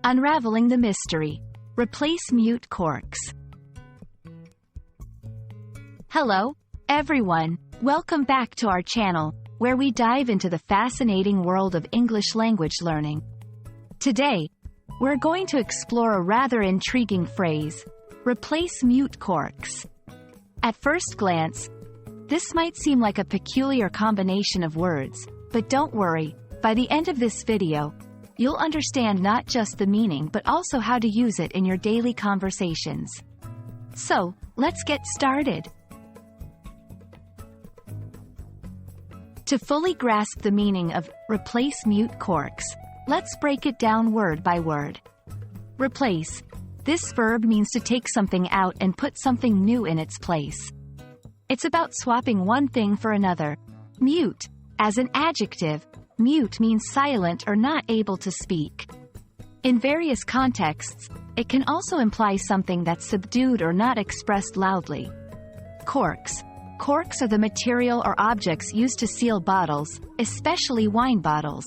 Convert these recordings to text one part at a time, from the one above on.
Unraveling the Mystery. Replace Mute Corks. Hello, everyone. Welcome back to our channel, where we dive into the fascinating world of English language learning. Today, we're going to explore a rather intriguing phrase, replace mute corks. At first glance, this might seem like a peculiar combination of words, but don't worry, by the end of this video, you'll understand not just the meaning but also how to use it in your daily conversations. So, let's get started. To fully grasp the meaning of replace mute corks, let's break it down word by word. Replace. This verb means to take something out and put something new in its place. It's about swapping one thing for another. Mute. As an adjective, mute means silent or not able to speak. In various contexts, it can also imply something that's subdued or not expressed loudly. Corks. Corks are the material or objects used to seal bottles, especially wine bottles.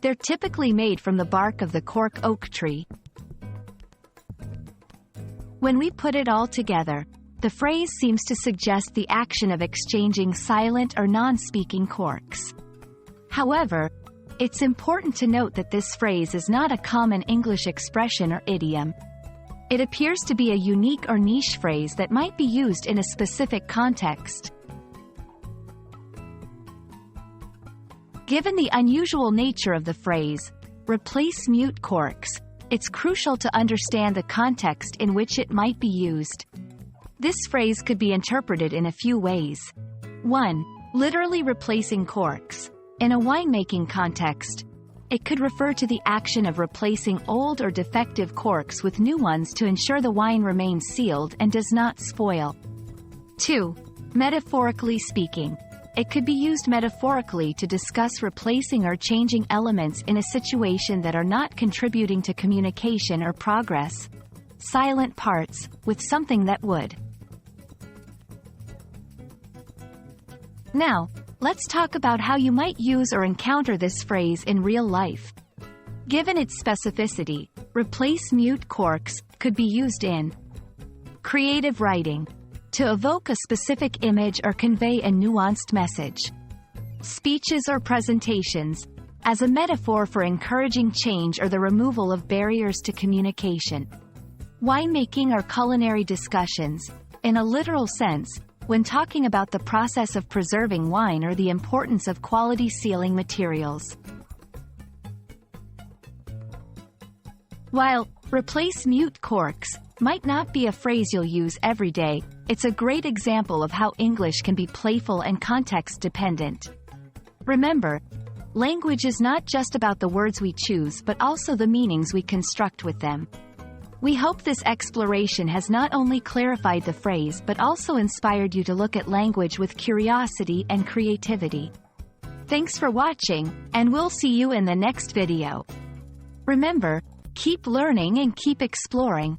They're typically made from the bark of the cork oak tree. When we put it all together, the phrase seems to suggest the action of exchanging silent or non-speaking corks. However, it's important to note that this phrase is not a common English expression or idiom. It appears to be a unique or niche phrase that might be used in a specific context. Given the unusual nature of the phrase, replace mute corks, it's crucial to understand the context in which it might be used. This phrase could be interpreted in a few ways. 1. Literally replacing corks. In a winemaking context, it could refer to the action of replacing old or defective corks with new ones to ensure the wine remains sealed and does not spoil. 2. Metaphorically speaking. It could be used metaphorically to discuss replacing or changing elements in a situation that are not contributing to communication or progress. Silent parts, with something that would. Now, let's talk about how you might use or encounter this phrase in real life. Given its specificity, replace mute corks could be used in creative writing, to evoke a specific image or convey a nuanced message. Speeches or presentations, as a metaphor for encouraging change or the removal of barriers to communication. Winemaking or culinary discussions, in a literal sense, when talking about the process of preserving wine or the importance of quality sealing materials. While replace mute corks might not be a phrase you'll use every day, it's a great example of how English can be playful and context-dependent. Remember, language is not just about the words we choose but also the meanings we construct with them. We hope this exploration has not only clarified the phrase but also inspired you to look at language with curiosity and creativity. Thanks for watching, and we'll see you in the next video. Remember, keep learning and keep exploring.